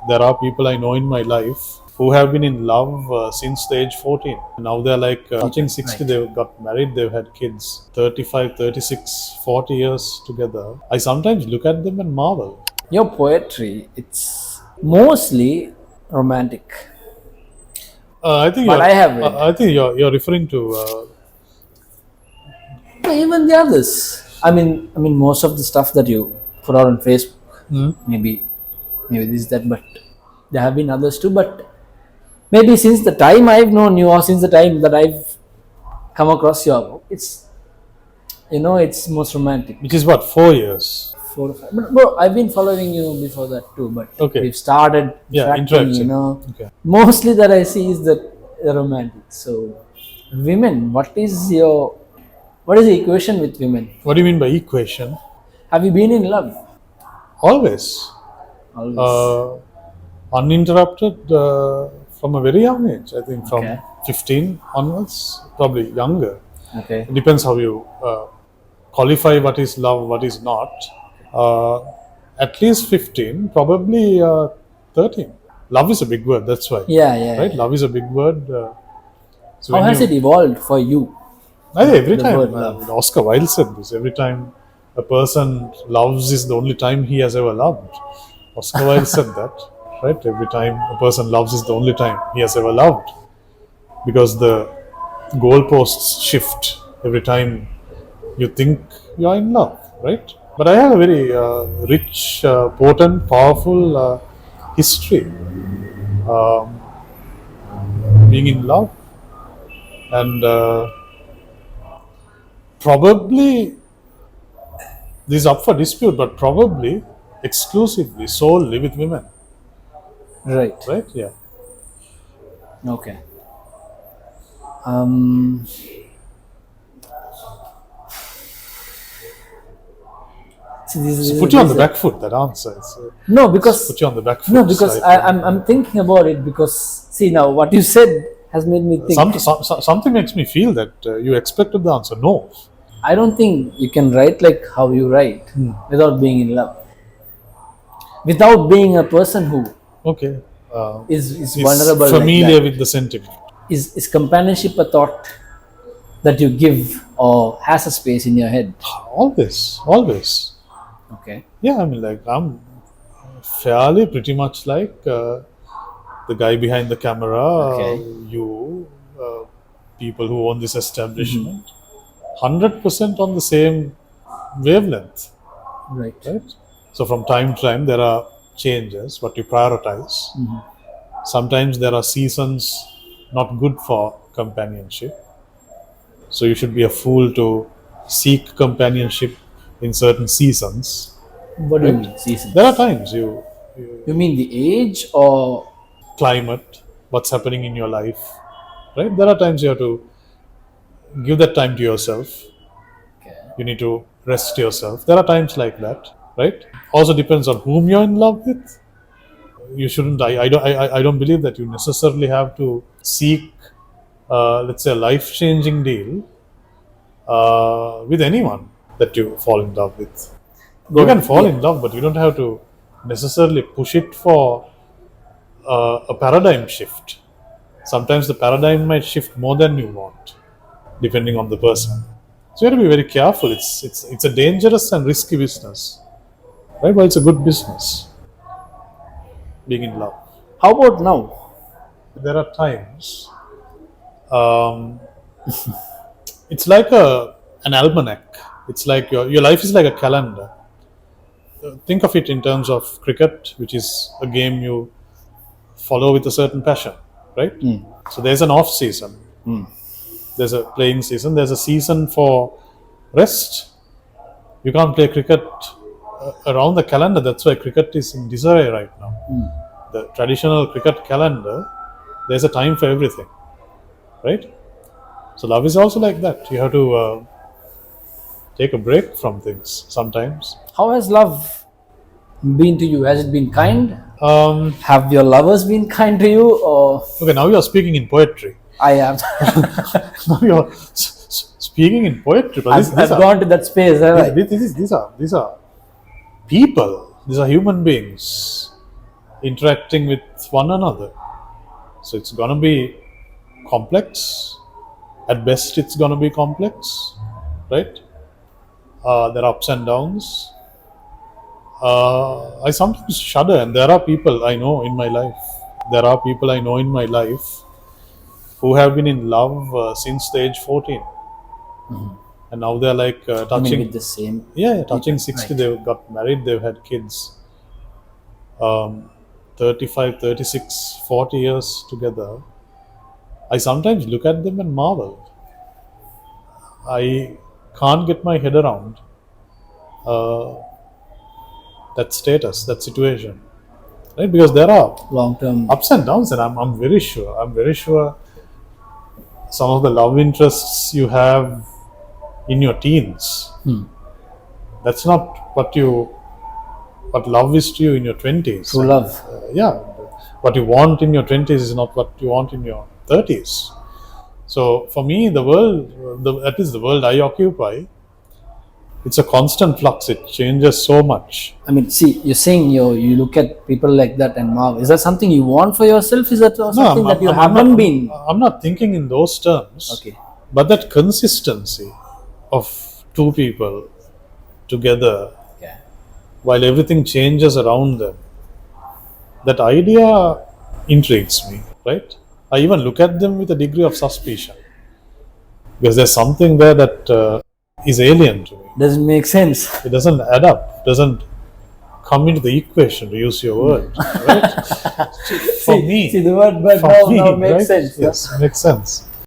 There are people I know in my life who have been in love since the age 14. Now they're like touching 60, Right. they've got married, they've had kids, 35, 36, 40 years together. I sometimes look at them and marvel. Your poetry, it's mostly romantic. I think But I have read. you're referring to Even the others. I mean, most of the stuff that you put out on Facebook, maybe this that, but there have been others too. But maybe since the time I've known you, or since the time that I've come across your book, it's most romantic. which is what, 4 years. 4 or 5. But bro, I've been following you before that too. But Okay. we've started Yeah, interacting. interaction. Okay. Mostly that I see is that the romantic. So, women, what is the equation with women? What do you mean by equation? Have you been in love? Always. Always. Uninterrupted from a very young age. I think from Okay. 15 onwards, probably younger. Okay. It depends how you qualify what is love, what is not. At least 15, probably 13. Love is a big word, that's why. Yeah. Right? Love is a big word. So How when has it evolved for you? I think every the time, word love? Oscar Wilde said this, every time a person loves is the only time he has ever loved. Oscar Wilde said that, right? Every time a person loves is the only time he has ever loved. Because the goalposts shift every time you think you're in love, right? But I have a very rich, potent, powerful history being in love. And probably this is up for dispute, but probably exclusively, solely with women, Right. right? Yeah. Okay. Um. See, Put you on the back foot, that answer. No, because Put you on the back foot. no, because slightly. I'm thinking about it because see now what you said has made me think. Something makes me feel that you expected the answer. No. I don't think you can write like how you write without being in love, without being a person who Okay. is vulnerable. Familiar like that. with the sentiment. Is companionship a thought that you give or has a space in your head? Always, always. Okay. Yeah, I mean, like I'm fairly pretty much like the guy behind the camera, Okay. you, people who own this establishment, 100% on the same wavelength, Right. right? So from time to time there are changes, what you prioritize. Sometimes there are seasons not good for companionship. So you should be a fool to seek companionship in certain seasons. What do you mean season? There are times you You mean the age or climate, what's happening in your life, right? There are times you have to give that time to yourself. okay. You need to rest yourself. There are times like that, right? Also depends on whom you're in love with. You shouldn't. I don't believe that you necessarily have to seek, let's say, a life-changing deal with anyone that you fall in love with. You can fall in love, but you don't have to necessarily push it for a paradigm shift. Sometimes the paradigm might shift more than you want, depending on the person. So you have to be very careful. It's a dangerous and risky business, right? But it's a good business. Being in love. How about now? There are times. Um, it's like an almanac. It's like your life is like a calendar. Think of it in terms of cricket, which is a game you follow with a certain passion, right? So there's an off season. There's a playing season. There's a season for rest. You can't play cricket around the calendar. That's why cricket is in disarray right now. The traditional cricket calendar, there's a time for everything, right? So love is also like that. You have to take a break from things sometimes. How has love been to you? Has it been kind? Um, Have your lovers been kind to you, or okay, now you're speaking in poetry. I have? Now you're speaking in poetry. But I've gone to that space. Have I? these are people. These are human beings. interacting with one another. So it's gonna be complex. At best, it's gonna be complex, right? There are ups and downs. I sometimes shudder, and there are people I know in my life. There are people I know in my life who have been in love since the age 14, and now they're like I mean, touching, with the same. yeah, touching people, 60. right. They've got married, they've had kids. 35, 36, 40 years together. I sometimes look at them and marvel. I can't get my head around uh, that status, that situation, right? Because there are Long term. ups and downs, and I'm very sure some of the love interests you have in your teens, that's not what love is to you in your 20s. True love. Yeah, what you want in your 20s is not what you want in your 30s. So for me, the world, that is the world I occupy, it's a constant flux. It changes so much. I mean, see, you're saying you look at people like that and marvel. Is that something you want for yourself? Is that something that you haven't been? I'm not thinking in those terms. Okay. But that consistency of two people together Okay. while everything changes around them, that idea intrigues me, right? I even look at them with a degree of suspicion because there's something there that is alien to me. Doesn't make sense. It doesn't add up, doesn't come into the equation, to use your word, right? For me, See the word, but for now me, makes right? sense. Yes, makes sense.